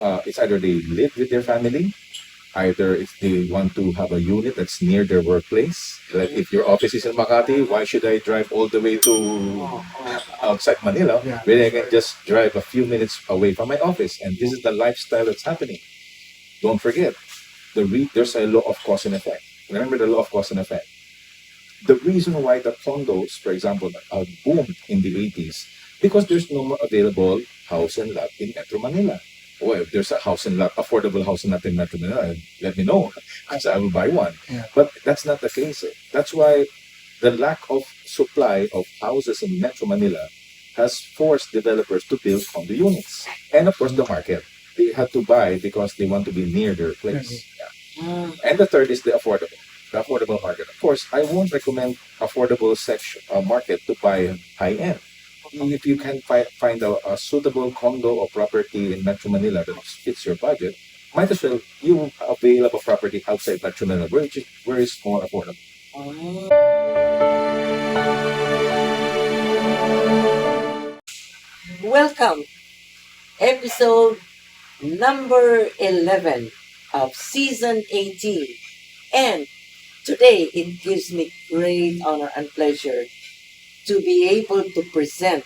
It's either they live with their family, either if they want to have a unit that's near their workplace. Like if your office is in Makati, why should I drive all the way to outside Manila? Yeah, When I that's can right. just drive a few minutes away from my office. And this is the lifestyle that's happening. Don't forget, there's a law of cause and effect. Remember the law of cause and effect. The reason why the condos, for example, boomed in the 80s, because there's no more available house and lot in Metro Manila. Well, if there's a house and lot, affordable house and lot in Metro Manila, let me know, because I will buy one. Yeah. But that's not the case. That's why the lack of supply of houses in Metro Manila has forced developers to build condo units. And of course, the market. They had to buy because they want to be near their place. Yeah. And the third is the affordable market. Of course, I won't recommend affordable section market to buy high end. If you can find a suitable condo or property in Metro Manila that fits your budget, might as well you avail of a property outside Metro Manila where it's more affordable. Welcome, episode number 11 of season 18. And today it gives me great honor and pleasure to be able to present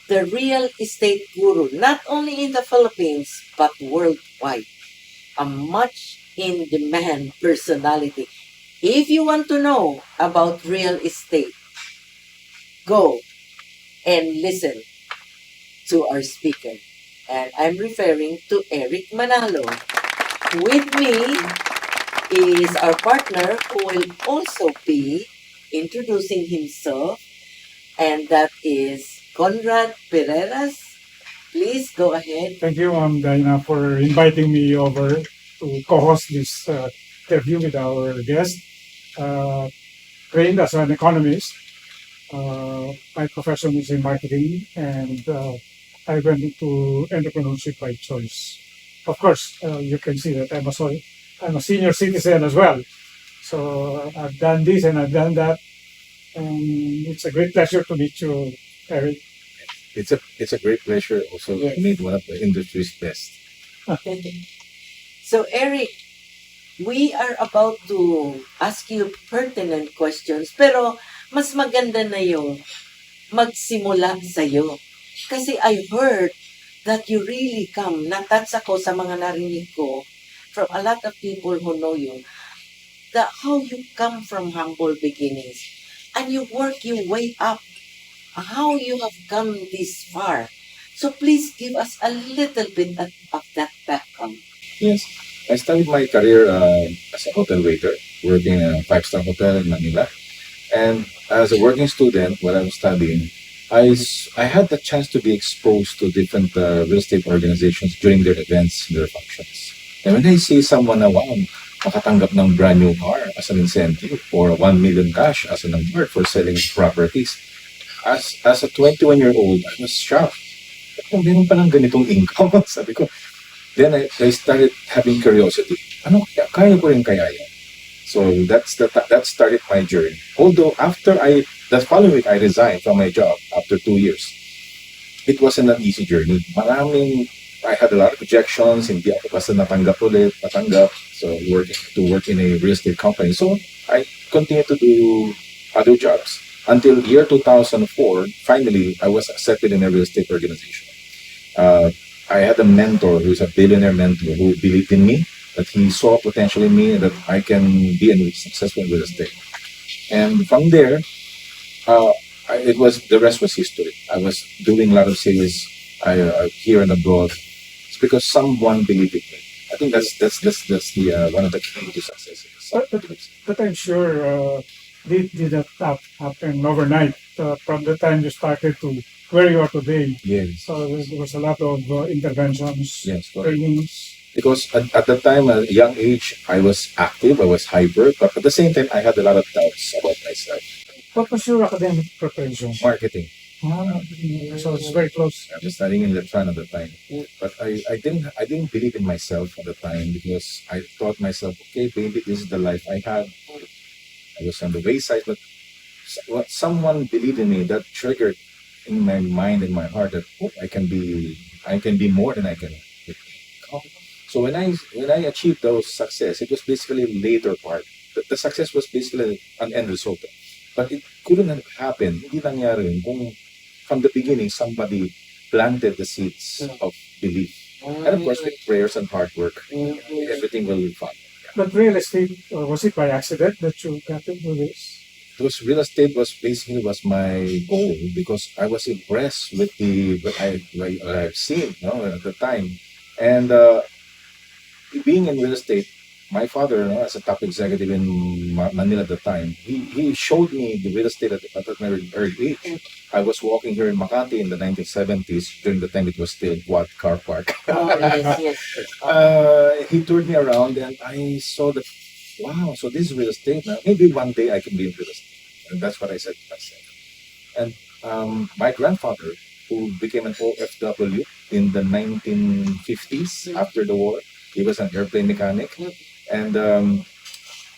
the real estate guru, not only in the Philippines, but worldwide. A much in demand personality. If you want to know about real estate, go and listen to our speaker. And I'm referring to Eric Manalo. With me is our partner who will also be introducing himself, and that is Conrad Pereras. Please go ahead. Thank you, Diana, for inviting me over to co-host this interview with our guest. Uh, Trained as an economist, my profession is in marketing, and I went into entrepreneurship by choice. Of course, you can see that I'm a senior citizen as well. So I've done this and I've done that, and it's a great pleasure to meet you, Eric. It's a great pleasure also Yes. to meet one of the industry's best. So, Eric, we are about to ask you pertinent questions, pero mas maganda na yung magsimula sa'yo. Kasi I heard that you really come, natouch ako sa mga narinig ko from a lot of people who know you, that how you come from humble beginnings and you work your way up, how you have come this far. So please give us a little bit of that background. Yes, I started my career as a hotel waiter, working in a five-star hotel in Manila. And as a working student, when I was studying, I had the chance to be exposed to different real estate organizations during their events, their functions. And when I see someone na, wow, makatanggap ng brand new car as an incentive or 1 million cash as an award for selling properties, as a 21-year-old, I was shocked. Kung meron pa ng ganitong income, sabi ko. Then I started having curiosity. Ano kaya ko rin kaya yan? So that started my journey. Although the following week I resigned from my job after 2 years. It wasn't an easy journey. I had a lot of rejections. Hindi ako basta natanggap. So to work in a real estate company. So I continued to do other jobs until year 2004. Finally, I was accepted in a real estate organization. I had a mentor who's a billionaire mentor who believed in me, that he saw potential in me, that I can be successful in real estate. And from there, the rest was history. I was doing a lot of sales here and abroad. It's because someone believed in me. I think that's the one of the key to success. But I'm sure did that happen overnight from the time you started to where you are today. Yes. So there was a lot of interventions, Yes, correct. trainings. Because at the time, at a young age, I was active, I was hyper, but at the same time, I had a lot of doubts about myself. What was your academic preparation? Marketing. Ah, so it's very close. I was studying in Letran at the time, but I didn't believe in myself at the time because I thought myself, okay, maybe this is the life I had. I was on the wayside, but someone believed in me, that triggered in my mind and my heart that I can be more than I can So when I achieved those success, it was basically a later part. The success was basically an end result. But it couldn't have happened, hindi nangyari yun kung from the beginning somebody planted the seeds of belief. And of course, with prayers and hard work, everything will be fun. But real estate, was it by accident that you got into this? Because real estate was basically was my goal because I was impressed with what I've seen, at the time, and being in real estate. My father, as a top executive in Manila at the time, he showed me the real estate at an early age. I was walking here in Makati in the 1970s during the time it was still what car park. Oh, yes, yes. He toured me around and I saw that, wow, so this is real estate now. Maybe one day I can be in real estate. And that's what I said to myself. And my grandfather, who became an OFW in the 1950s after the war, he was an airplane mechanic. And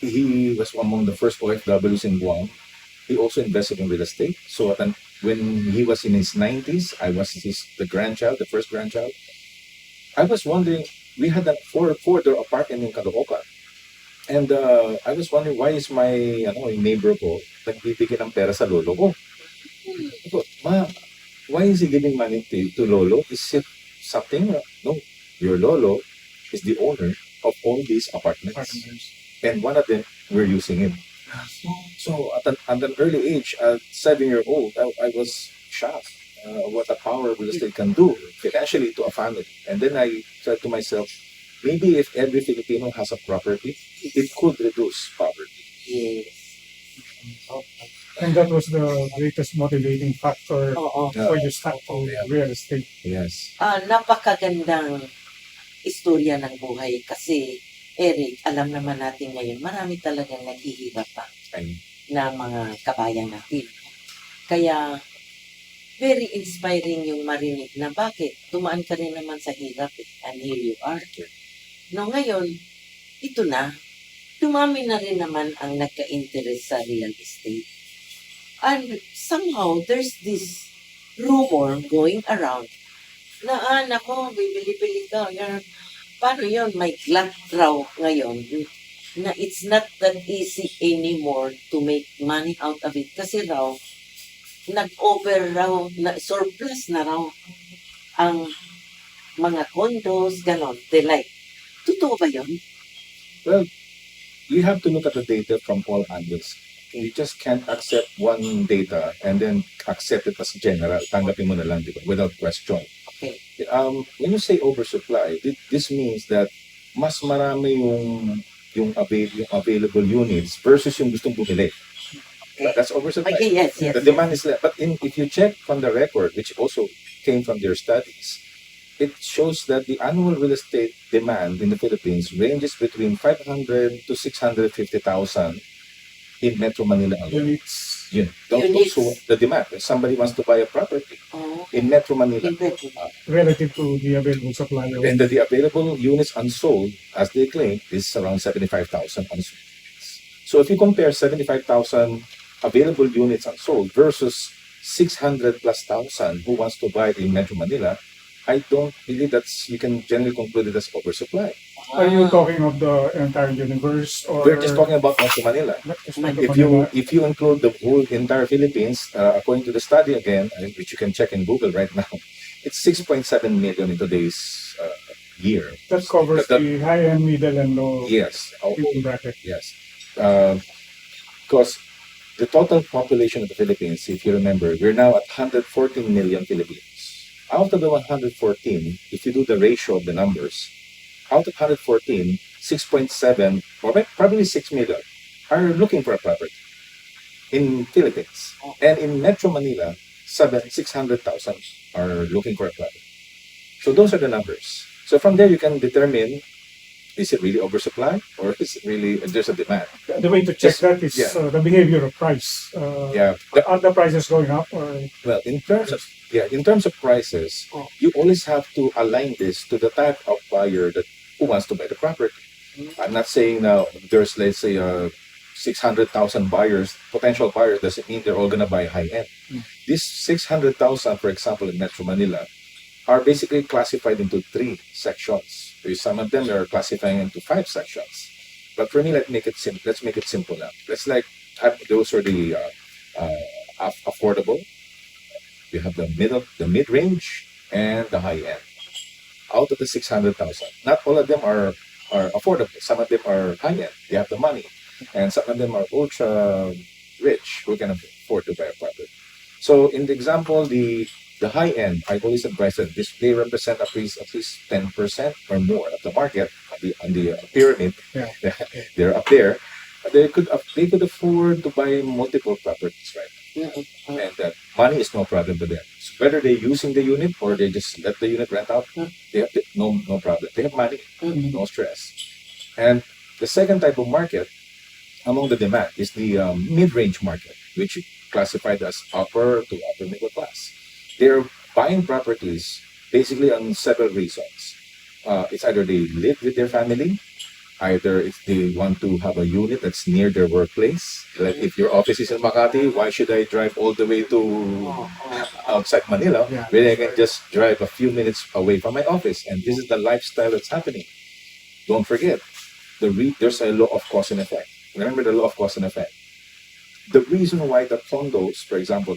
he was among the first OFWs in Guam. He also invested in real estate. So when he was in his 90s, I was the grandchild, the first grandchild. I was wondering, we had that four-door apartment in Caloocan. And I was wondering, why is my yung neighbor ko nagbibigay ng pera sa lolo ko? Ako, Ma, why is he giving money to lolo? Is it something? No, your lolo is the owner of all these apartments. And one of them, we're using it. So at an early age, at 7-year-old, I was shocked what a power real estate can do financially to a family. And then I said to myself, maybe if every Filipino has a property, it could reduce poverty. Yes. And that was the greatest motivating factor Oo. for you start to real estate. Yes. Napakagandang istorya ng buhay kasi, Eric, alam naman natin ngayon, marami talagang naghihirap pa And na mga kabayan natin. Kaya, very inspiring yung marinig na bakit tumaan ka rin naman sa hirap and here you are. No, ngayon, ito na, dumami na rin naman ang nagka-interest sa real estate. And somehow, there's this rumor going around na, nako, bibili-bili ka. Paano yun? May glut raw ngayon na it's not that easy anymore to make money out of it. Kasi raw, nag-over raw, surplus na raw ang mga condos, ganon. They like, totoo ba yun? well, you have to look at the data from all angles. You just can't accept one data and then accept it as general. Tanggapin mo na lang, di ba? Without question. Okay. When you say oversupply, this means that mas marami yung available units versus yung gustong bumili. Okay. That's oversupply. Okay, yes. The demand is less. But if you check from the record, which also came from their studies, it shows that the annual real estate demand in the Philippines ranges between 500 to 650,000 in Metro Manila alone. Units. Units. So the demand, if somebody wants to buy a property in Metro Manila, Relative to the available supply. and the available units unsold, as they claim, is around 75,000 unsold. So if you compare 75,000 available units unsold versus 600 plus thousand who wants to buy it in Metro Manila, I don't believe you can generally conclude it as oversupply. Are you talking of the entire universe, or We're just talking about Metro Manila. If you include the whole entire Philippines, according to the study again, which you can check in Google right now, it's 6.7 million in today's year. That covers the high end, middle, and low Yes. income bracket. Yes. Because the total population of the Philippines, if you remember, we're now at 114 million Filipinos. Out of the 114, if you do the ratio of the numbers, out of 114, 6.7, or probably 6 million are looking for a property in Philippines. And in Metro Manila, 600,000 are looking for a property. So those are the numbers. So from there, you can determine, is it really oversupply or is it really there's a demand? The way to check that is the behavior of price. Are the prices going up, or? Well, in terms of prices, you always have to align this to the type of buyer who wants to buy the property. I'm not saying now there's, let's say, 600,000 buyers, potential buyers, doesn't mean they're all going to buy high end. These 600,000, for example, in Metro Manila, are basically classified into 3 sections. Some of them are classifying into 5 sections. But for me, let's make it simple. Let's make it simple now. Let's like have those are the affordable. You have the mid range, and the high end. Out of the 600,000, not all of them are affordable. Some of them are high end. They have the money, and some of them are ultra rich who can afford to buy a property. So in the example, the high end, I always advise that they represent at least 10% or more of the market on the pyramid. Yeah. They're up there. They could afford to buy multiple properties, right? And that money is no problem to them. So whether they're using the unit or they just let the unit rent out, they have no problem. They have money, no stress. And the second type of market among the demand is the mid-range market, which is classified as upper to upper middle class. They're buying properties basically on several reasons. It's either they live with their family, either if they want to have a unit that's near their workplace. Like if your office is in Makati, why should I drive all the way to outside Manila Yeah. when I can just drive a few minutes away from my office? And this is the lifestyle that's happening. Don't forget, there's a law of cause and effect. Remember the law of cause and effect. The reason why the condos, for example,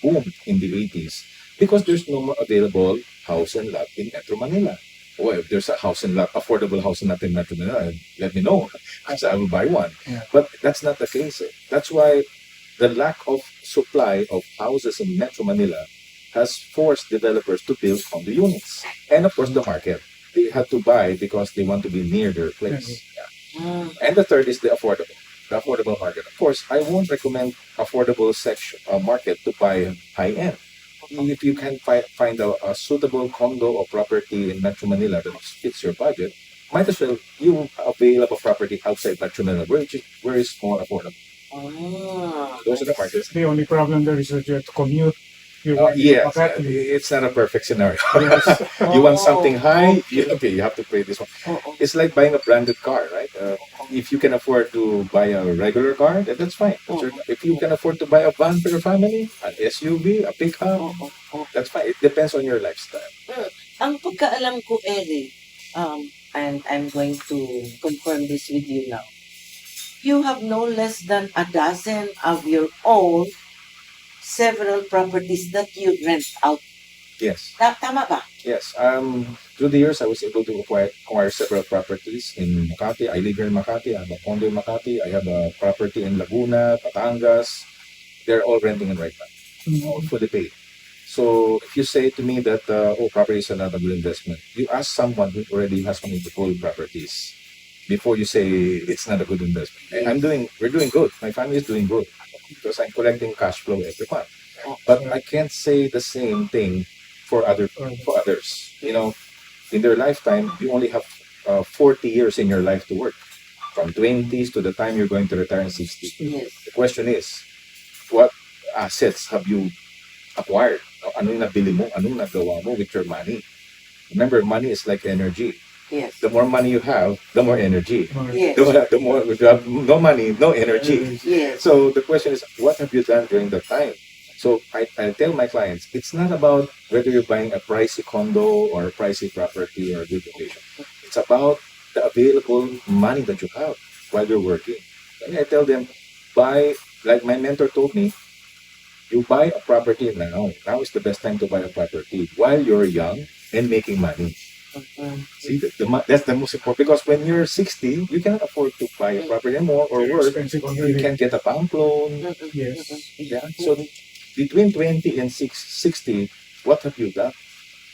boomed in the 80s, because there's no more available house and lot in Metro Manila. Well, if there's a house and lot, affordable house and lot in Metro Manila, let me know, because I will buy one. Yeah. But that's not the case. That's why the lack of supply of houses in Metro Manila has forced developers to build condo units. And of course, the market. They have to buy because they want to be near their place. Yeah. And the third is the affordable market. Of course, I won't recommend affordable section market to buy high end. If you can find a suitable condo or property in Metro Manila that fits your budget, might as well you avail of a property outside Metro Manila where it's more affordable. Those are the markets. The only problem there is that you have to commute. Yes, it's not a perfect scenario. Yes. You want something high, Okay. you have to pay this one. It's like buying a branded car, right? If you can afford to buy a regular car, that's fine. If you can afford to buy a van for your family, an SUV, a pickup, that's fine. It depends on your lifestyle. Ang pagkaalam ko, Eric, and I'm going to confirm this with you now. You have no less than a dozen of your own several properties that you rent out. Yes. Tama ba? Yes. Through the years, I was able to acquire several properties in Makati. I live here in Makati. I have a condo in Makati. I have a property in Laguna, Batangas. They're all renting it right now, all fully paid. So if you say to me that property is not a good investment, you ask someone who already has multiple properties before you say it's not a good investment. We're doing good. My family is doing good because I'm collecting cash flow every month. But I can't say the same thing for others. In their lifetime, you only have 40 years in your life to work, from 20s to the time you're going to retire in 60. Yes. The question is, what assets have you acquired? Anong nabili mo? Anong nagawa mo with your money? Remember, money is like energy. Yes. The more money you have, the more energy. Yes. The more if you have no money, no energy. Yes. So the question is, what have you done during that time? So I tell my clients, it's not about whether you're buying a pricey condo or a pricey property or a good location. It's about the available money that you have while you're working. And I tell them, like my mentor told me, you buy a property now. Now is the best time to buy a property while you're young and making money. See, that's the most important, because when you're 60, you cannot afford to buy a property anymore or work. Expensive You already. can't get a bank loan. Yes. Yeah. So between 20 and 60, what have you done?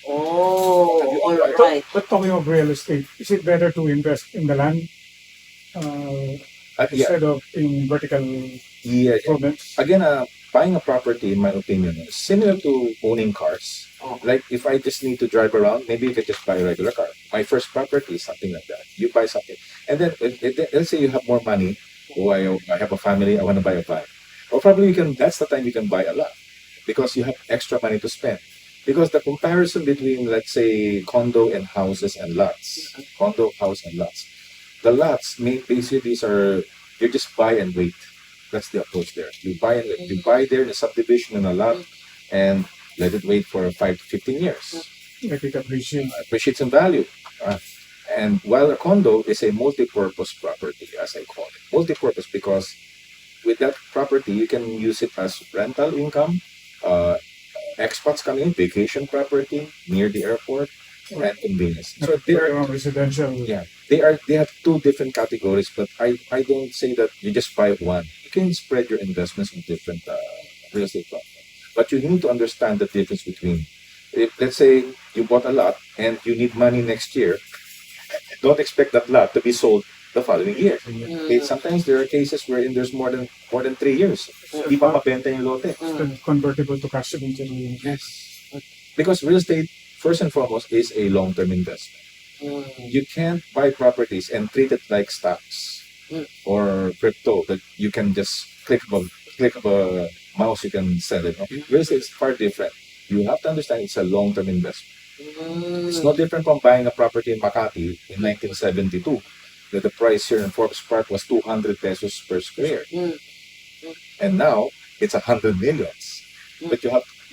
Oh, Have you- all I- right. But talking of real estate, is it better to invest in the land Yeah. instead of in vertical Yeah. improvements? Again, buying a property, in my opinion, is similar to owning cars. Like if I just need to drive around, maybe you can just buy a regular car. My first property is something like that. You buy something, and then let's say you have more money. Oh, I have a family. I want to buy a van. Or probably you can. That's the time you can buy a lot, because you have extra money to spend. Because the comparison between, let's say, condo and houses and lots, condo, house, and lots, the lots, basically these are, you just buy and wait. That's the approach there. You buy and wait. You buy there in a subdivision in a lot, and let it wait for 5 to 15 years. Let it appreciate. Appreciates in value. And while a condo is a multi-purpose property, as I call it, multi-purpose because with that property you can use it as rental income, uh, expats come in, vacation property near the airport, and convenience. So they are residential. yeah, they have two different categories, but I don't say that you just buy one. You can spread your investments in different real estate platforms, but you need to understand the difference between. If let's say you bought a lot and you need money next year, don't expect that lot to be sold the following year. Okay, sometimes there are cases wherein there's more than 3 years. Hindi pa mabenta yung lote. Convertible to cash eventually. Yes. Because real estate, first and foremost, is a long-term investment. You can't buy properties and treat it like stocks or crypto that you can just click of a mouse, you can sell it. Okay? Real estate is far different. You have to understand it's a long-term investment. It's no different from buying a property in Makati in 1972, that the price here in Forbes Park was 200 pesos per square. And now it's 100 millions. But you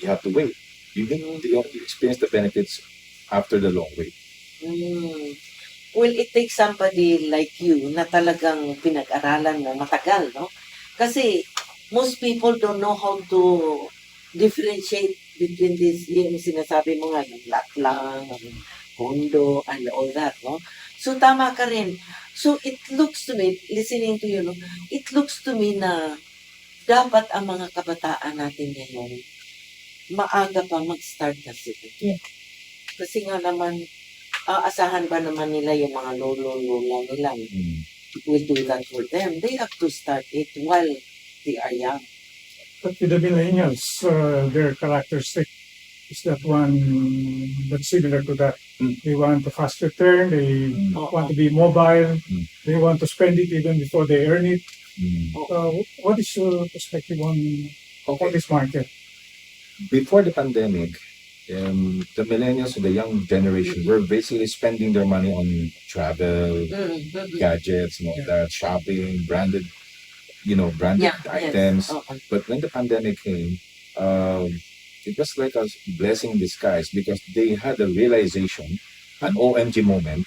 have to wait. You need to experience the benefits after the long wait. Well, it takes somebody like you na talagang pinag-aralan mo matagal, no? Kasi most people don't know how to differentiate between this, yung sinasabi mo nga, yung lot lang, yung condo, and all that, no? So, tama ka rin. So, it looks to me, listening to you, no? It looks to me na dapat ang mga kabataan natin ngayon, maaga pa mag-start na sila. Yeah. Kasi nga naman, aasahan ba naman nila yung mga lolo-lola nila will do that for them. They have to start it while they are young. But with the millennials, their characteristic is that one that's similar to that. They want a fast return, they want to be mobile, they want to spend it even before they earn it. What is your perspective on this market? Before the pandemic, the millennials and the young generation were basically spending their money on travel, gadgets, and all that, shopping, branded items. Yes. But when the pandemic came, it was like a blessing in disguise because they had a realization, an OMG moment,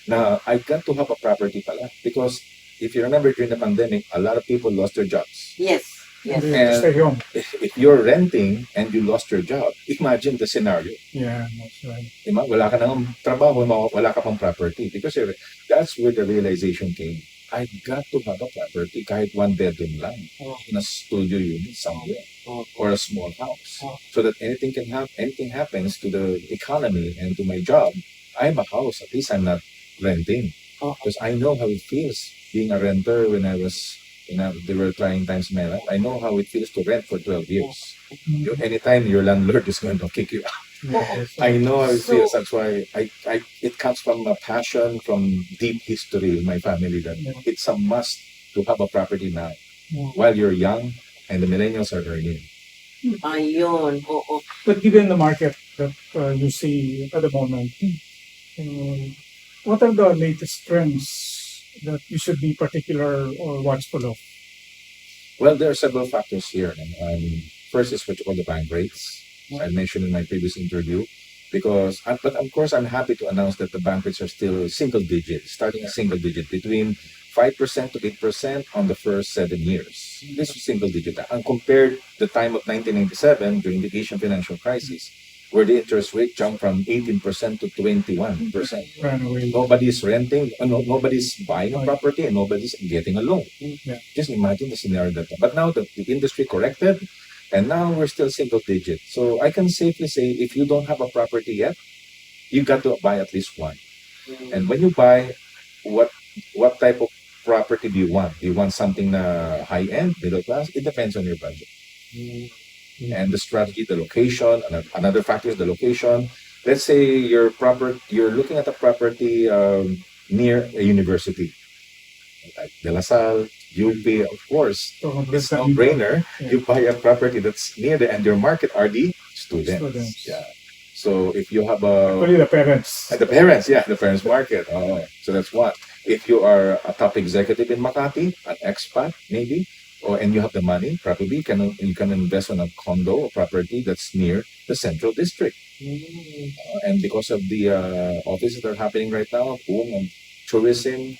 na I got to have a property pala. Because if you remember during the pandemic, a lot of people lost their jobs. Yes. Yes. They have to stay home. If you're renting and you lost your job, imagine the scenario. Yeah, that's right. Wala ka nang trabaho, wala ka pang property. Because that's where the realization came. I got to have a property kahit one bedroom lang na studio unit somewhere or a small house so that anything happens to the economy and to my job, I have a house. At least I'm not renting because I know how it feels being a renter when there were trying times in my life. I know how it feels to rent for 12 years. Anytime your landlord is going to kick you out. I know how it feels. That's why it comes from a passion, from deep history in my family that it's a must to have a property now while you're young and the millennials are earning. Ayun, oo. But given the market that you see at the moment, what are the latest trends that you should be particular or watchful of? Well, there are several factors here. First is what you call the bank rates. I mentioned in my previous interview, but of course, I'm happy to announce that the bank rates are still single digit, starting at single digit, between 5% to 8% on the first 7 years. This is single digit. And compared to the time of 1997 during the Asian financial crisis, where the interest rate jumped from 18% to 21%. Nobody's renting, nobody's buying a property, and nobody's getting a loan. Just imagine the scenario that. But now the industry corrected, and now we're still single digit. So I can safely say if you don't have a property yet, you got to buy at least one. And when you buy, what type of property do you want? Do you want something high end, middle class? It depends on your budget. And the strategy, the location. Another factor is the location. Let's say you're looking at a property near a university, like De La Salle, UP, of course. It's no brainer. You buy a property that's near and your market are the students. Yeah. So if you have only the parents. The parents market. So that's one. If you are a top executive in Makati, an expat maybe, and you have the money, probably you can invest on a condo or property that's near the central district. And because of the offices that are happening right now, boom, and tourism,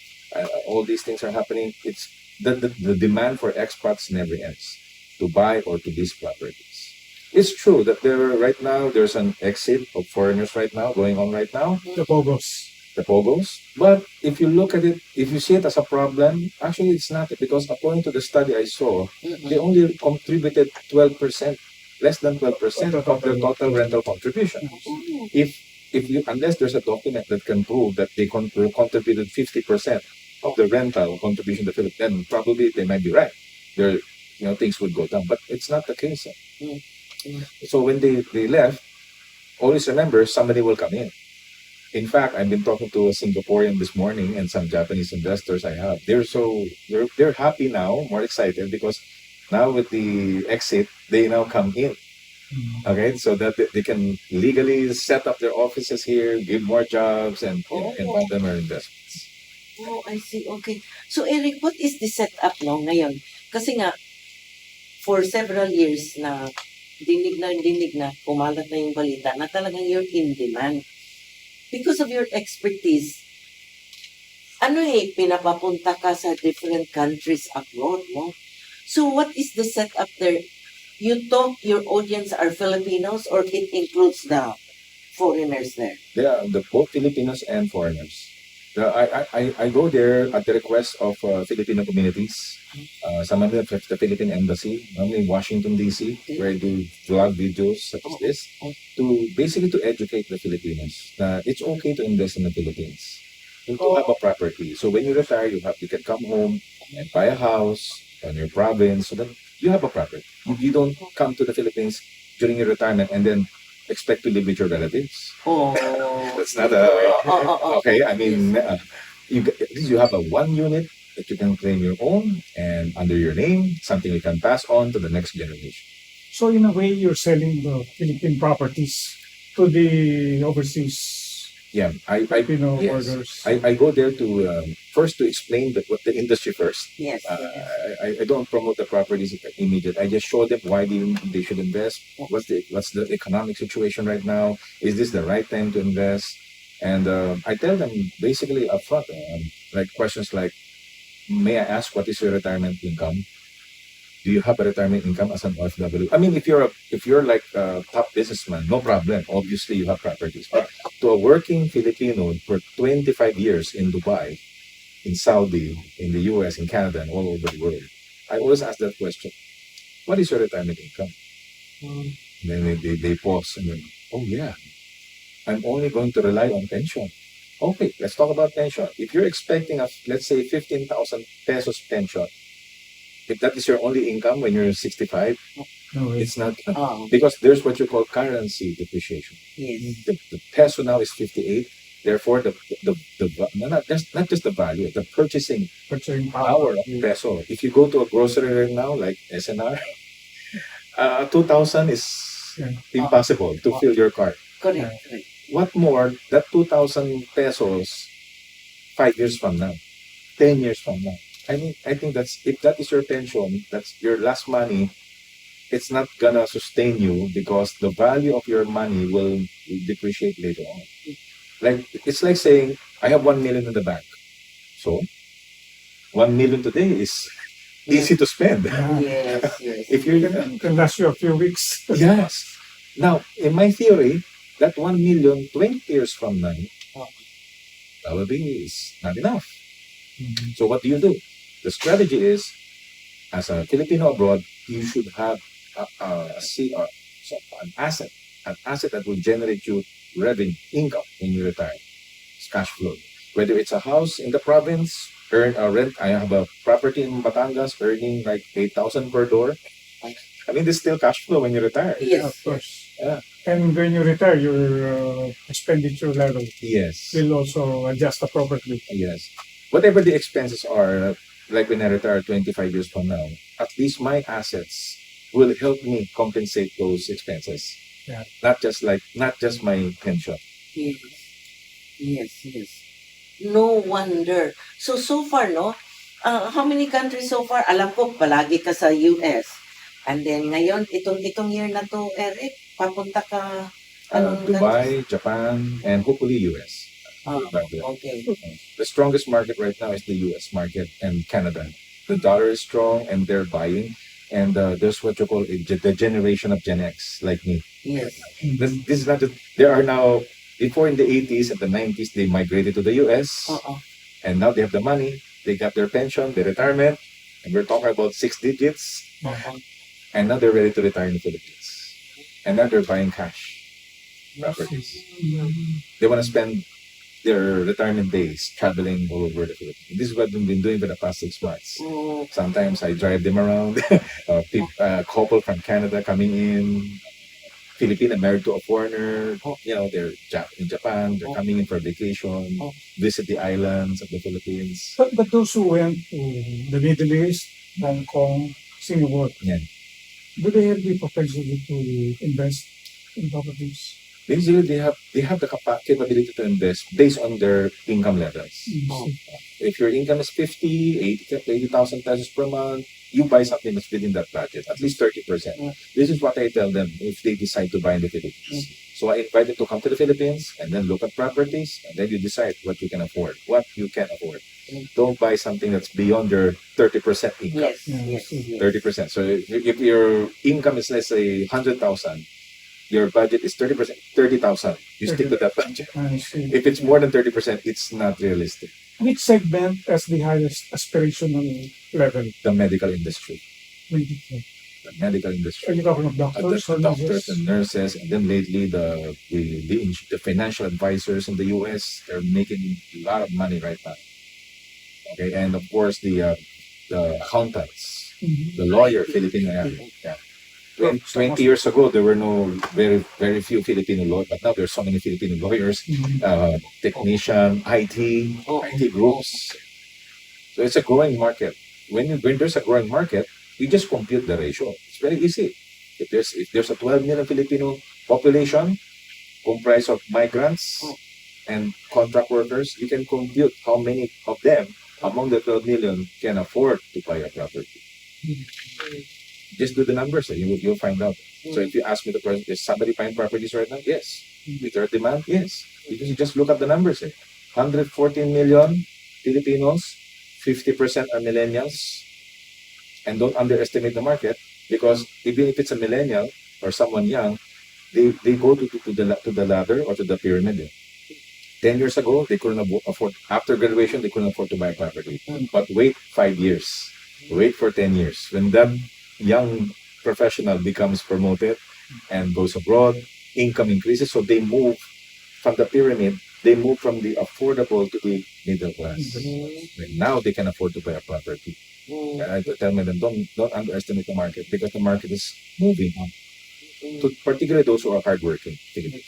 all these things are happening. It's the demand for expats never ends to buy or to lease properties. It's true that right now there's an exit of foreigners right now going on right now, The Pogos. the pogos. But if you look at it, if you see it as a problem, actually it's not, because according to the study I saw, they only contributed 12%, less than 12% of their total rental contribution. If you, unless there's a document that can prove that they contributed 50% of the rental contribution to Philippines, then probably they might be right. There, things would go down, but it's not the case. So when they left, always remember somebody will come in. In fact, I've been talking to a Singaporean this morning and some Japanese investors I have. They're happy now, more excited, because now with the exit, they now come in. Okay, so that they can legally set up their offices here, give more jobs, and and find them more investments. Oh, I see. Okay. So, Eric, what is the setup no ngayon? Kasi nga, for several years na dinig na, kumalat na yung balita na talagang you're in demand. Because of your expertise, pinapapunta ka sa different countries abroad, no? So, what is the setup there? Your audience are Filipinos, or it includes the foreigners there? They are both Filipinos and foreigners. I go there at the request of Filipino communities. Some of them have the Philippine Embassy, normally in Washington, D.C., where I do vlog videos such as this, to basically to educate the Filipinos that it's okay to invest in the Philippines and to have a property. So when you retire, you can come home and buy a house in your province, so that you have a property. You don't come to the Philippines during your retirement and then expect to live with your relatives. Oh. That's not okay. I mean, at least you have a one unit that you can claim your own and under your name, something you can pass on to the next generation. So in a way, you're selling the Philippine properties to the overseas Yeah, Filipino yes. orders. I go there to first to explain what the industry first. Yes. I don't promote the properties immediate. I just show them why they should invest. What's the economic situation right now? Is this the right time to invest? And I tell them basically upfront, like questions like, may I ask what is your retirement income? Do you have a retirement income as an OFW? I mean, if you're like a top businessman, no problem. Obviously, you have properties. But to a working Filipino for 25 years in Dubai, in Saudi, in the US, in Canada, and all over the world, I always ask that question: what is your retirement income? And then they pause and then, oh yeah, I'm only going to rely on pension. Okay, let's talk about pension. If you're expecting let's say 15,000 pesos pension, if that is your only income when you're 65, No way. it's not, Oh, because there's what you call currency depreciation. yes. The peso now is 58. Therefore, not just the value, the purchasing Purchasing power of peso. If you go to a grocery right now, like SNR, 2,000 is Yeah. impossible to fill your cart. Correct. Correct. What more, that 2,000 pesos 5 years from now, 10 years from now. I mean, I think if that is your pension, that's your last money, it's not gonna sustain you because the value of your money will depreciate later on. Like, it's like saying, I have 1 million in the bank. So 1 million today is easy to spend. Yeah. Yes. Yes. If you're It can last you a few weeks. yes. Now, in my theory, that 1 million 20 years from now probably is not enough. Mhm. So what do? The strategy is, as a Filipino abroad, you should have an asset that will generate you revenue, income when you retire. It's cash flow. Whether it's a house in the province, earn a rent. I have a property in Batangas earning like 8,000 per door. I mean, there's still cash flow when you retire. Yeah, Yes. of course. Yeah. And when you retire, your expenditure level Yes. will also adjust appropriately. Yes. Whatever the expenses are, like when I retire 25 years from now, at least my assets will help me compensate those expenses. Yeah. Not just my pension. Yes. Yes. Yes. No wonder. So far, no, How many countries so far? Alam ko, palagi ka sa US. And then, ngayon, itong year na to, Eric, papunta ka, anong countries? Dubai, Japan, and hopefully US. Back there. Okay. The strongest market right now is the US market and Canada. The dollar is strong and they're buying. And there's what you call the generation of Gen X, like me. Yes. This is not just, there are now, before in the 80s and the 90s, they migrated to the US. And now they have the money, they got their pension, their retirement, and we're talking about 6 digits. And now they're ready to retire in the Philippines. And now they're buying cash properties. They want to spend their retirement days traveling all over the Philippines. This is what we've been doing for the past 6 months. Sometimes I drive them around. A couple from Canada coming in, Filipino married to a foreigner. You know, they're in Japan. They're coming in for vacation, visit the islands of the Philippines. But those who went to the Middle East, Hong Kong, Singapore, Yeah. do they have the propensity to invest in properties? Basically, they have the capability to invest based on their income levels. If your income is 80,000 pesos per month, you buy something that's within that budget, at least 30%. This is what I tell them if they decide to buy in the Philippines. So I invite them to come to the Philippines and then look at properties, and then you decide what you can afford, what you can afford. Don't buy something that's beyond your 30% income. Yes. 30%. So if your income is, let's say, 100,000, your budget is 30%, 30,000. You stick to that budget. I see. If it's more than 30%, it's not realistic. Which segment has the highest aspirational level? The medical industry. Medical. The medical Are industry. you talking of doctors The or doctors nurses? and nurses, and then lately the financial advisors in the US, they're making a lot of money right now. Okay, and of course the accountants, the lawyer, Filipino. Yeah. 20 years ago, there were no very few Filipino lawyers, but now there's so many Filipino lawyers, technician, IT groups. So it's a growing market. When there's a growing market, you just compute the ratio. It's very easy. If there's a 12 million Filipino population comprised of migrants and contract workers, you can compute how many of them among the 12 million can afford to buy a property. Just do the numbers, you'll find out. So if you ask me the question, is somebody buying properties right now? Yes. Is there a demand? Yes. Because you just look at the numbers. 114 million Filipinos, 50% are millennials, and don't underestimate the market, because even if it's a millennial or someone young, they go to the ladder or to the pyramid. 10 years ago, they couldn't afford, after graduation, they couldn't afford to buy a property. But wait 5 years. Wait for 10 years. When that young professional becomes promoted and goes abroad, income increases, so they move from the pyramid, they move from the affordable to the middle class. And now they can afford to buy a property. I tell them, don't underestimate the market, because the market is moving on. Particularly those who are hardworking Filipinos.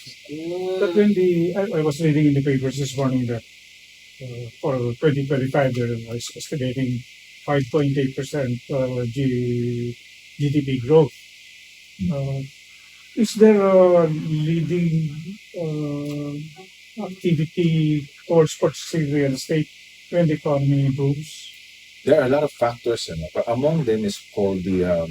But when I was reading in the papers this morning that for 2025 they're estimating 5.8% GDP growth. Is there a leading activity towards purchasing real estate when the economy improves? There are a lot of factors, but among them is called the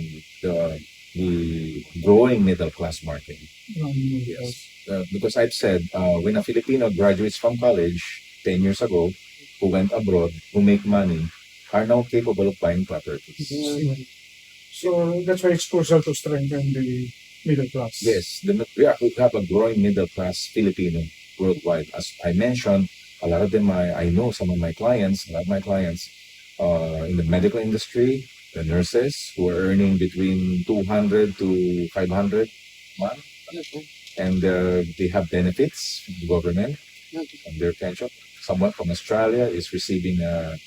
growing middle class market. Yes. Because I've said, when a Filipino graduates from college 10 years ago, who went abroad, who make money, are now capable of buying properties. So that's why it's crucial to strengthen the middle class. Yes, we have a growing middle class Filipino worldwide. As I mentioned, a lot of them, I know some of my clients, in the medical industry, the nurses who are earning between 200 to 500 a month, and they have benefits from the government and their pension. Someone from Australia is receiving a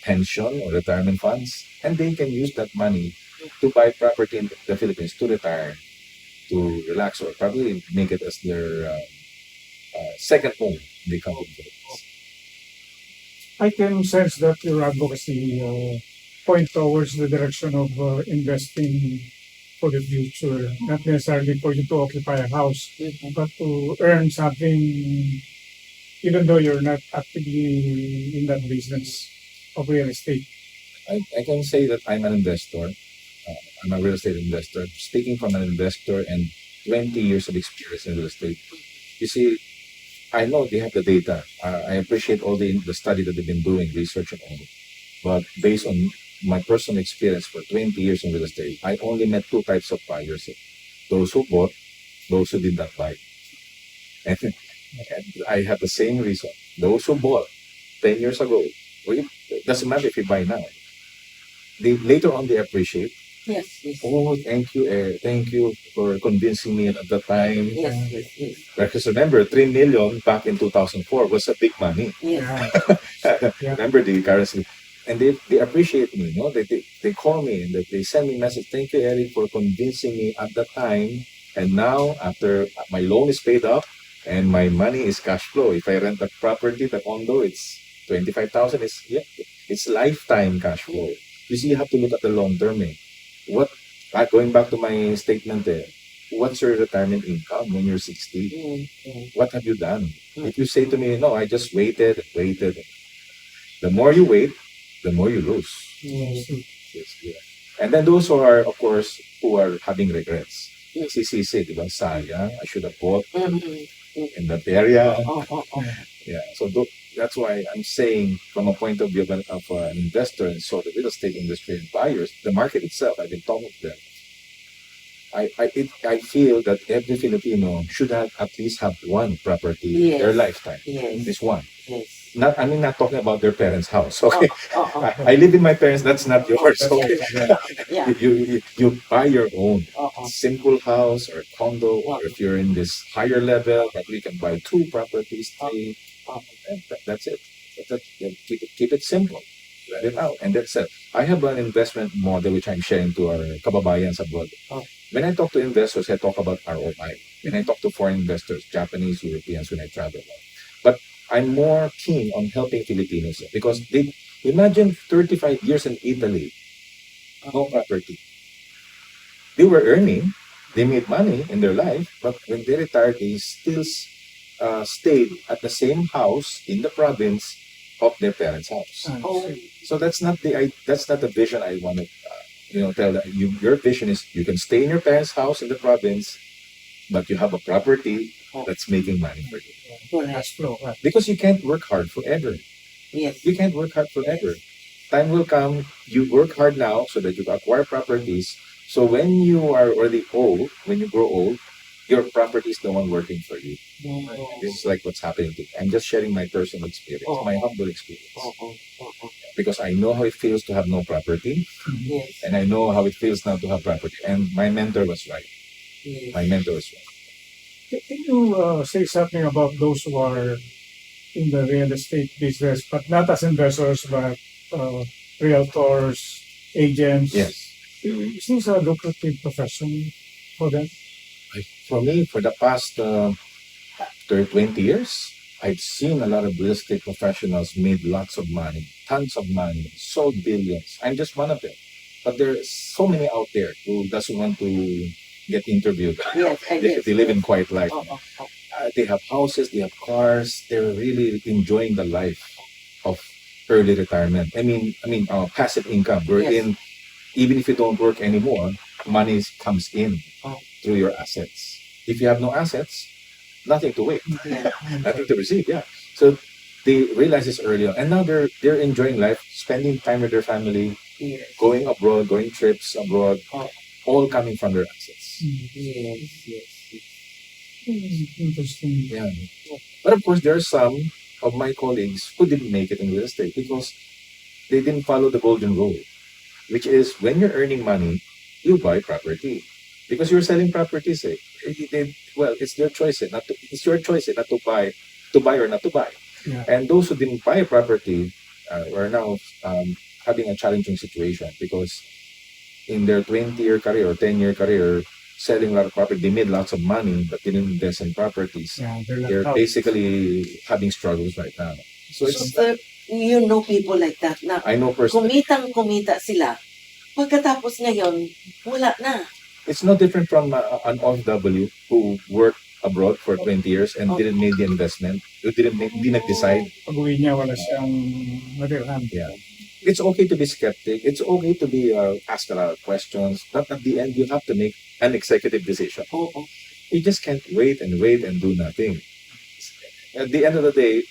pension or retirement funds, and they can use that money to buy property in the Philippines, to retire, to relax, or probably make it as their second home. They come to the Philippines. I can sense that your advocacy point towards the direction of investing for the future, not necessarily for you to occupy a house, but to earn something even though you're not actively in that business of real estate? I can say that I'm an investor. I'm a real estate investor. Speaking from an investor and 20 years of experience in real estate, you see, I know they have the data. I appreciate all the study that they've been doing, research and all. But based on my personal experience for 20 years in real estate, I only met two types of buyers: those who bought, those who did not buy. And, and I have the same reason. Those who bought 10 years ago, well, it doesn't matter if you buy now. They later on they appreciate. Yes, yes. Oh, thank you for convincing me at the time. Yes, yes, yes. Because remember, 3 million back in 2004 was a big money. Yes. Yeah. Remember the currency, and they appreciate me. You know, they call me and they send me message. Thank you, Eric, for convincing me at the time. And now, after my loan is paid off and my money is cash flow, if I rent a property, the condo, it's 25,000. It's lifetime cash flow. You see, you have to look at the long term. What going back to my statement there? What's your retirement income when you're 60? What have you done? If you say to me, no, I just waited. The more you wait, the more you lose. Yes. Yes, yeah. And then those who are, of course, who are having regrets. Sisisi, di ba? Sayang, I should have bought in that area. Yeah. So that's why I'm saying, from a point of view of an investor and so the real estate industry and buyers, the market itself, I've been talking to them. I feel that every Filipino should at least have one property in their lifetime. Yes. At least one. Yes. Not talking about their parents' house. Okay. I live in my parents. That's not yours. Okay. Yeah. You buy your own Uh-uh. simple house or condo, or if you're in this higher level, probably you can buy 2 properties, 3. And that's it. Keep it simple. Let it out, and that's it. I have an investment model which I'm sharing to our kababayans abroad. When I talk to investors, I talk about ROI. When I talk to foreign investors, Japanese, Europeans, when I travel. But I'm more keen on helping Filipinos because they imagine 35 years in Italy, no property. They were earning, they made money in their life, but when they retired, they still stayed at the same house in the province of their parents' house. So that's not the vision I want to tell that your vision is you can stay in your parents' house in the province, but you have a property that's making money for you. Cash flow. Because you can't work hard forever. Yes. You can't work hard forever. Time will come, you work hard now so that you acquire properties. So when you are already old, when you grow old, your property is the one working for you. This is like what's happening to me. I'm just sharing my personal experience, my humble experience. Because I know how it feels to have no property, Yes. and I know how it feels now to have property. And my mentor was right. Yes. My mentor was right. Can you say something about those who are in the real estate business, but not as investors, but realtors, agents? Yes. Is this a lucrative profession for them? For me, for the past 20 years, I've seen a lot of real estate professionals made lots of money, tons of money, sold billions. I'm just one of them. But there's so many out there who doesn't want to get interviewed. Yes. They live in quiet life. They have houses, they have cars. They're really enjoying the life of early retirement. I mean, passive income. Wherein, even if you don't work anymore, money comes in through your assets. If you have no assets, nothing to wait, nothing to receive. Yeah. So they realize this early on, and now they're enjoying life, spending time with their family, going abroad, going trips abroad, all coming from their assets. Yes. Interesting. Yeah. But of course, there are some of my colleagues who didn't make it in real estate because they didn't follow the golden rule, which is when you're earning money, you buy property because you're selling properties. Well, it's their choice. It's your choice not to buy or not to buy. Yeah. And those who didn't buy a property are now having a challenging situation because in their 20-year career or 10-year career, selling a lot of property, they made lots of money but didn't invest in properties. Yeah, They're basically having struggles right now. So you know people like that na I know personally. kumita sila. Pagkatapos ngayon, wala na. It's no different from an OFW who worked abroad for 20 years and didn't make the investment. Who didn't nag-decide. Pag-uwi niya, wala siyang matirhan. Yeah. It's okay to be skeptic. It's okay to be ask a lot of questions. But at the end, you have to make an executive decision. Oo. You just can't wait and do nothing. At the end of the day,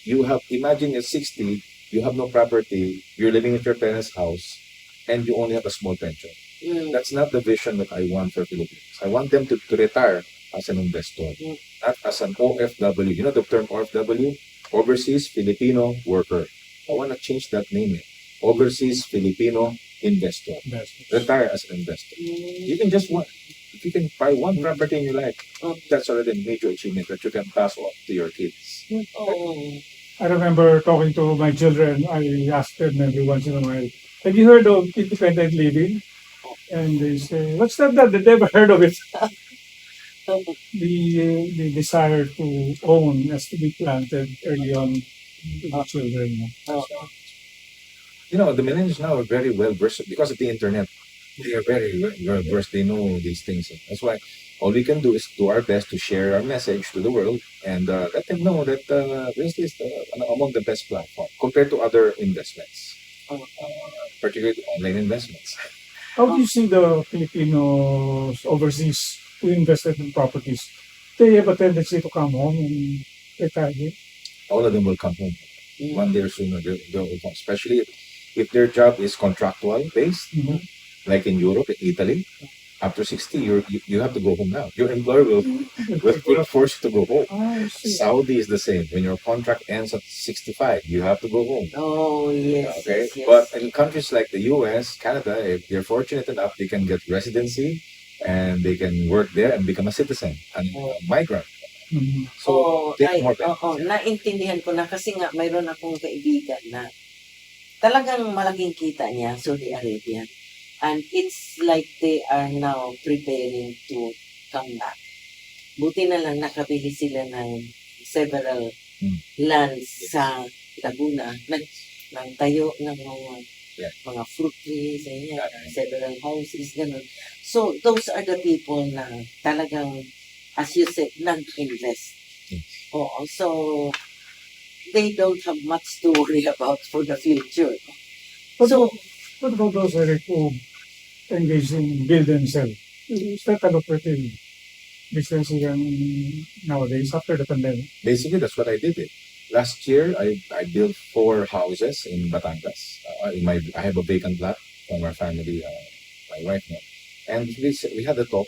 you have imagine you're 60, you have no property, you're living at your parents' house, and you only have a small pension. Mm. That's not the vision that I want for Philippines. I want them to retire as an investor, Mm. not as an OFW. You know the term OFW? Overseas Filipino Worker. I want to change that name. Overseas Filipino Investor. Investors. Retire as an investor. Even just one. If you can buy one property in your life, that's already a major achievement that you can pass on to your kids. Oh. I remember talking to my children. I asked them every once in a while, "Have you heard of independent living?" And they say, "What's that? They never heard of it." The desire to own has to be planted early on to the children. Oh. You know, the millennials now are very well versed because of the internet. They are very well versed. They know these things. That's why all we can do is do our best to share our message to the world and let them know that this is among the best platform compared to other investments, particularly online investments. How do you see the Filipinos overseas who invested in properties? They have a tendency to come home and retire. All of them will come home one day or sooner. They'll come, especially if their job is contractual based, like in Europe, in Italy. After 60, you have to go home now. Your employer will force you to go home. Saudi is the same. When your contract ends at 65, you have to go home. Oh, yes. Okay, Yes, yes. but in countries like the U.S., Canada, if they're fortunate enough, they can get residency and they can work there and become a citizen and a migrant. So take more benefits. Naintindihan ko na kasi nga mayroon akong kaibigan na talagang malaking kita niya, Saudi Arabia. And it's like they are now preparing to come back. Buti na lang nakabili sila ng several lands sa Laguna. Nagtayo ng mga fruit trees, several houses, ganun. So, those are the people na talagang, as you said, nag-invest. Oo, so, they don't have much to worry about for the future. So, what about those who engage in build and sell? Is that a lucrative business even nowadays after the pandemic? Basically, that's what I did. Last year, I built 4 houses in Batangas. I have a vacant lot from our family, my wife, and we had a talk.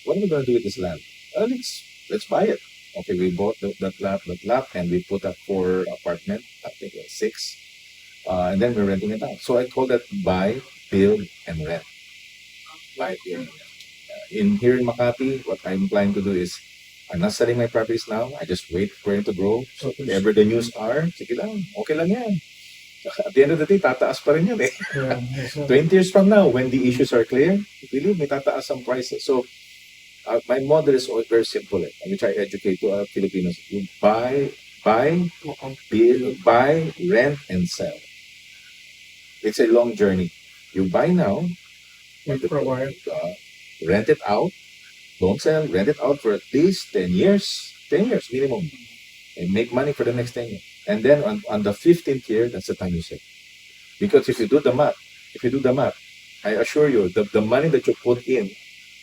What are we going to do with this land? Let's buy it. Okay, we bought that lot, and we put up 4 apartment. I think it was 6, and then we're renting it out. So I call that buy, build, and rent. Buy, build, and rent. Here in Makati, what I'm planning to do is I'm not selling my properties now. I just wait for it to grow. So whatever the news are, sige lang, okay lang yan. At the end of the day, tataas pa rin yun eh. Yeah, 20 years from now, when the issues are clear, believe me, tataas ang prices. So my model is very simple, which I educate to Filipinos. You buy, build, buy, rent, and sell. It's a long journey. You buy now, rent it out, don't sell, rent it out for at least 10 years, 10 years minimum, and make money for the next 10 years. And then on the 15th year, that's the time you sell. Because if you do the math, I assure you, the money that you put in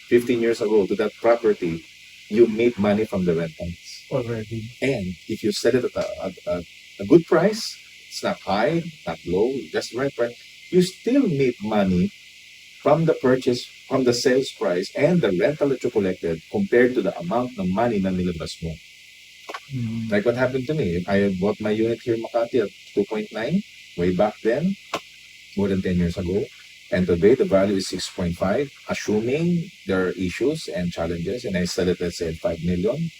15 years ago to that property, you made money from the rentals already. And if you sell it at a good price, it's not high, not low, just the right price, you still make money from the purchase, from the sales price, and the rental that you collected compared to the amount of money na nilabas mo. Like what happened to me. I bought my unit here in Makati at 2.9 way back then, more than 10 years ago. And today the value is 6.5, assuming there are issues and challenges, and I sell it, let's say, at 5 million.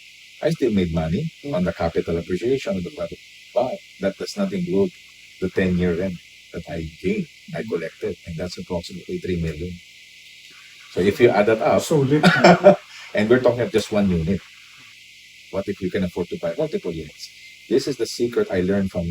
I still made money on the capital appreciation of the property. But that does not include the 10-year rent that I gained, I collected, and that's approximately 3 million. So if you add that up, and we're talking of just one unit, what if you can afford to buy multiple units? This is the secret I learned from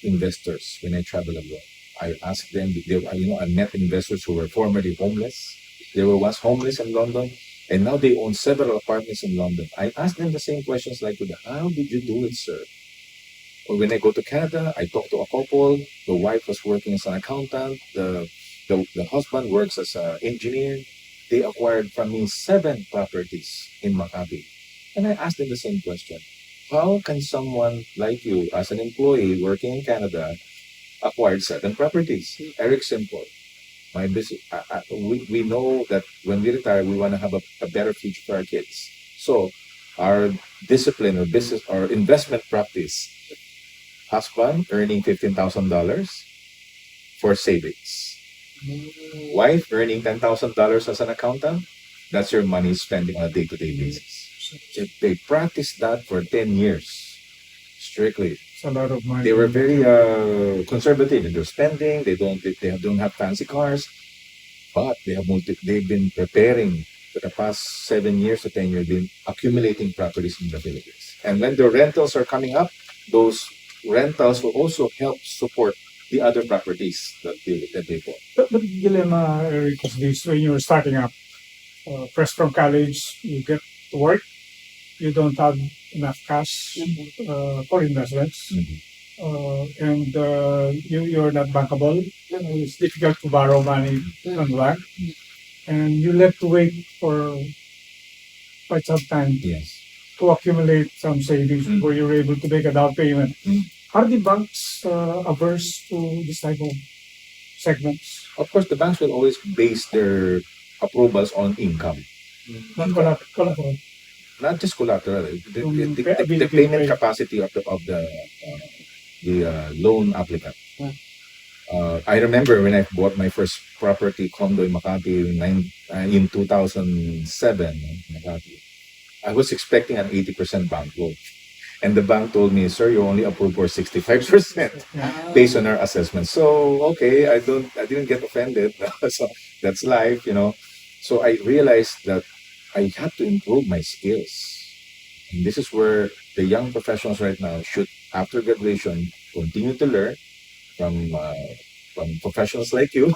investors when I travel abroad. I asked them, I met investors who were formerly homeless. They were once homeless in London, and now they own several apartments in London. I asked them the same questions like, how did you do it, sir? when I go to Canada, I talk to a couple. The wife was working as an accountant. The husband works as an engineer. They acquired from me 7 properties in Maccabi. And I asked them the same question. How can someone like you, as an employee working in Canada, acquired 7 properties? Eric, simple. My business, we know that when we retire, we want to have a better future for our kids. So our discipline or business or investment practice, husband earning $15,000 for savings, wife earning $10,000 as an accountant, that's your money spending on a day-to-day basis. They practiced that for 10 years strictly. It's a lot of money. They were very conservative in their spending. They don't have fancy cars, but they've been preparing for the past 7 years to 10 years, been accumulating properties in the Philippines. And when the rentals are coming up, those rentals will also help support the other properties that they bought. But the dilemma, Eric, is this: when you're starting up, fresh from college, you get to work, you don't have enough cash for investments, and you're not bankable. It's difficult to borrow money from the bank, and you have to wait for quite some time Yes. to accumulate some savings before you're able to make a down payment. Are the banks averse to this type of segments? Of course, the banks will always base their approvals on income, Not collateral. not just collateral. Yung The ability to payment pay. capacity of the loan applicant. I remember when I bought my first property condo in Makati in 2007, Makati. I was expecting an 80% bank loan. And the bank told me, sir, you only approved for 65% based on our assessment. So, okay, I didn't get offended. So that's life, So I realized that I have to improve my skills. And this is where the young professionals right now should, after graduation, continue to learn from professionals like you,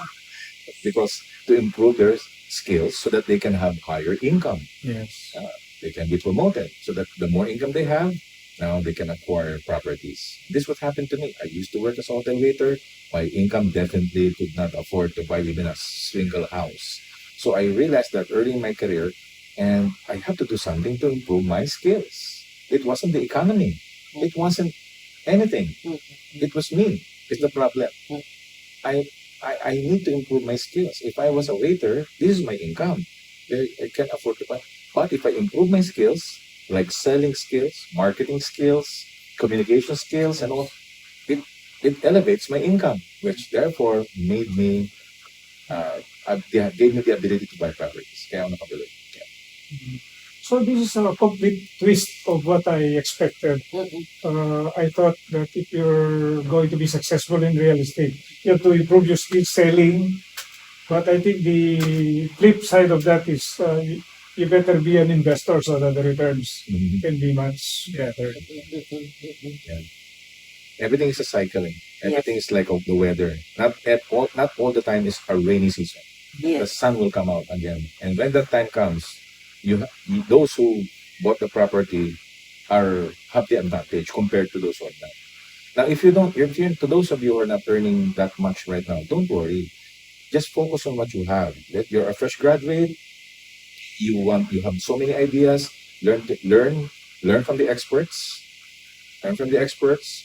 because to improve their skills so that they can have higher income. Yes. They can be promoted so that the more income they have, now they can acquire properties. This what happened to me. I used to work as a hotel waiter. My income definitely could not afford to buy even a single house. So I realized that early in my career, and I have to do something to improve my skills. It wasn't the economy. It wasn't anything. It was me. It's the problem. I need to improve my skills. If I was a waiter, this is my income. I can afford to buy. But if I improve my skills, like selling skills, marketing skills, communication skills, and all, it elevates my income, which therefore made me, gave me the ability to buy properties. Kaya ako nakabili. So this is a complete twist of what I expected. I thought that if you're going to be successful in real estate, you have to improve your skills selling. But I think the flip side of that is you better be an investor so that the returns can be much better. Everything is a cycling. Everything is like of the weather. Not all the time is a rainy season. The sun will come out again, and when that time comes, those who bought the property have the advantage compared to those who are not. Now, if to those of you who are not earning that much right now, don't worry. Just focus on what you have. That you're a fresh graduate. You have so many ideas. Learn from the experts. Learn from the experts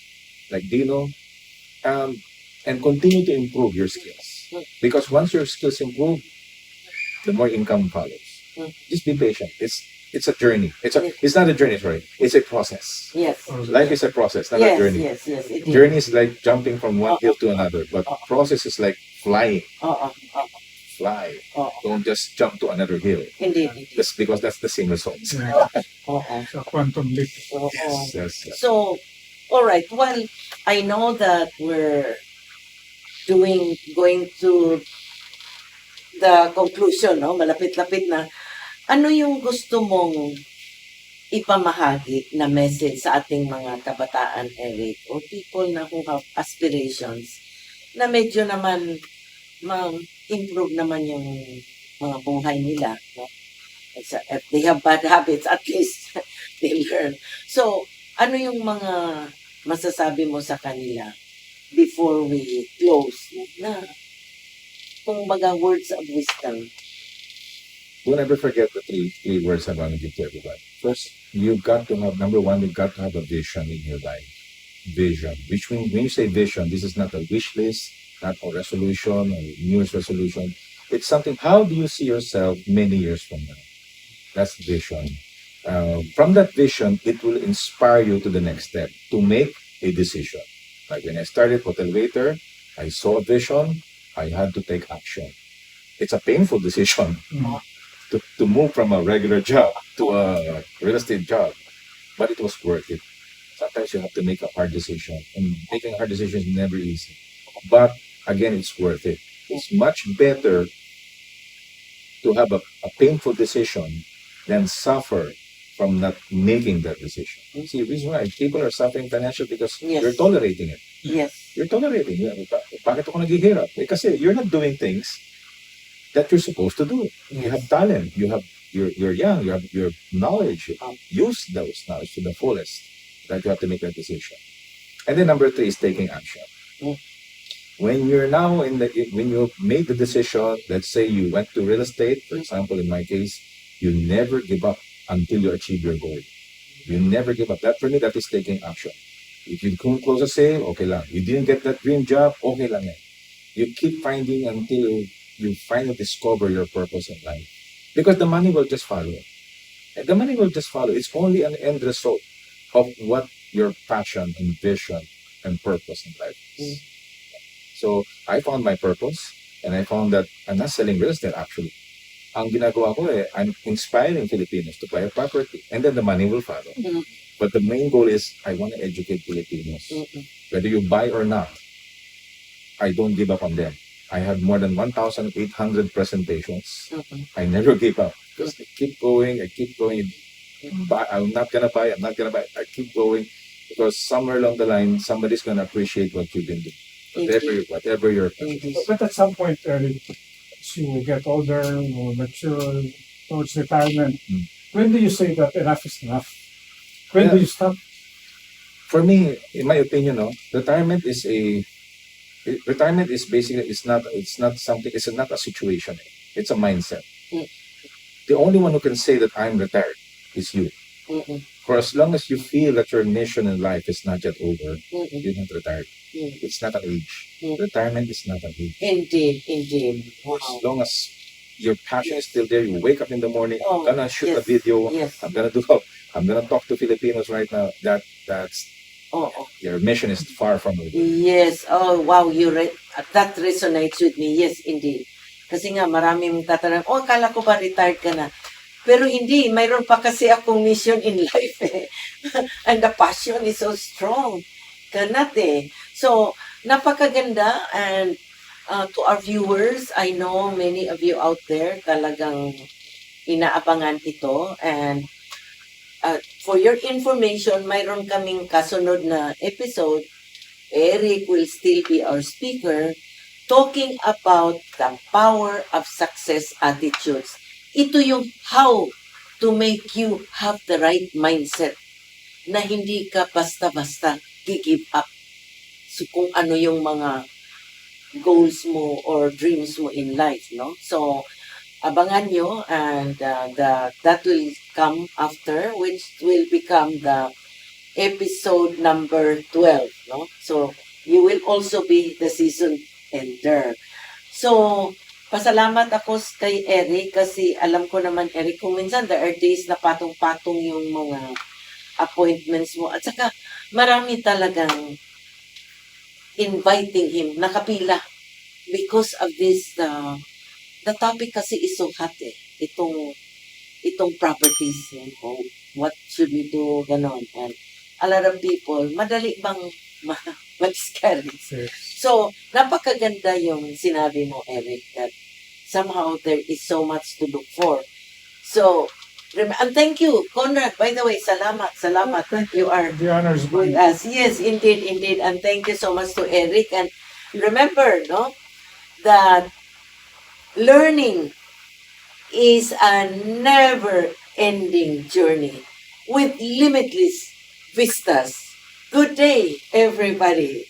like Dino, and continue to improve your skills. Because once your skills improve, the more income follows. Just be patient. It's a journey. It's not a journey, sorry. It's a process. Yes. Life is a process, not a journey. Yes. It is. Journey is like jumping from one hill to another, but process is like flying. Fly. Don't just jump to another hill. Indeed. That's because that's the same results. Yeah. So quantum leap. Yes. So, all right. Well, I know that we're going to the conclusion, no? Malapit-lapit na. Ano yung gusto mong ipamahagi na message sa ating mga kabataan, Eric, or people na who have aspirations na medyo naman ma-improve naman yung mga buhay nila, no? If they have bad habits, at least they learn. So, ano yung mga masasabi mo sa kanila before we close na kung baga words of wisdom? Don't ever forget the three words I want to give to everybody. First, you've got to have, number one, you've got to have a vision in your life. Vision. Which means when you say vision, this is not a wish list, not a resolution or New Year's resolution. It's something, how do you see yourself many years from now? That's vision. From that vision, it will inspire you to the next step, to make a decision. Like when I started hotel waiter, I saw a vision, I had to take action. It's a painful decision to move from a regular job to a real estate job, but it was worth it. Sometimes you have to make a hard decision, and making a hard decision is never easy. But again, it's worth it. It's much better to have a painful decision than suffer from not making that decision. You see, the reason why people are suffering financially because Yes. you're tolerating it. Yes. You're tolerating it. Bakit ako naghihirap? Kasi you're not doing things that you're supposed to do. You have talent. You're young. You have your knowledge. Use those knowledge to the fullest. That you have to make that decision. And then number 3 is taking action. Mm. When you're now when you made the decision, let's say you went to real estate, for example, in my case, you never give up until you achieve your goal. You never give up. That for me, that is taking action. If you couldn't close a sale, okay lang. You didn't get that dream job, okay lang yan. You keep finding until you finally discover your purpose in life. Because the money will just follow. And the money will just follow. It's only an end result of what your passion and vision and purpose in life is. So I found my purpose, and I found that I'm not selling real estate actually. Ang ginagawa ko I'm inspiring Filipinos to buy a property, and then the money will follow. Mm. But the main goal is I want to educate Filipinos. Whether you buy or not, I don't give up on them. I have more than 1,800 presentations. I never give up because I keep going. But I'm not gonna buy. I keep going because somewhere along the line, somebody's gonna appreciate what you've been doing. Whatever you're. But at some point, Eric, as you get older, more mature, towards retirement, when do you say that enough is enough? When do you stop? For me, in my opinion, retirement is basically it's not something. It's not a situation. It's a mindset. The only one who can say that I'm retired is you. For as long as you feel that your mission in life is not yet over, you're not retired. It's not an age. Retirement is not an age. Indeed. For as long as your passion is still there, you wake up in the morning, Oh, I'm gonna shoot a yes, video, yes. I'm gonna talk to Filipinos right now. That's your mission is far from over. Yes. Oh, wow. That resonates with me. Yes, indeed. Kasi nga, maraming tatanong, akala ko ba retired ka na? Pero hindi, mayroon pa kasi akong mission in life eh. And the passion is so strong. Kanat eh. So, napakaganda. And to our viewers, I know many of you out there talagang inaabangan ito. And for your information, mayroon kaming kasunod na episode. Eric will still be our speaker talking about the power of success attitudes. Ito yung how to make you have the right mindset na hindi ka basta-basta give up. So kung ano yung mga goals mo or dreams mo in life, no? So, abangan nyo and that will come after, which will become the episode number 12, no? So, you will also be the season ender. So, pasalamat ako kay Eric kasi alam ko naman, Eric, kung minsan there are days na patong-patong yung mga appointments mo. At saka, marami talagang inviting him, nakapila. Because of this, the topic kasi is so hot eh. Itong properties. What should we do? Ganon. And a lot of people, madali bang mag-discourage. So, napakaganda yung sinabi mo, Eric, that somehow there is so much to look for. So, and thank you, Conrad. By the way, salamat. You are The honors with us. Yes, indeed. And thank you so much to Eric. And remember, no, that learning is a never-ending journey with limitless vistas Good day, everybody.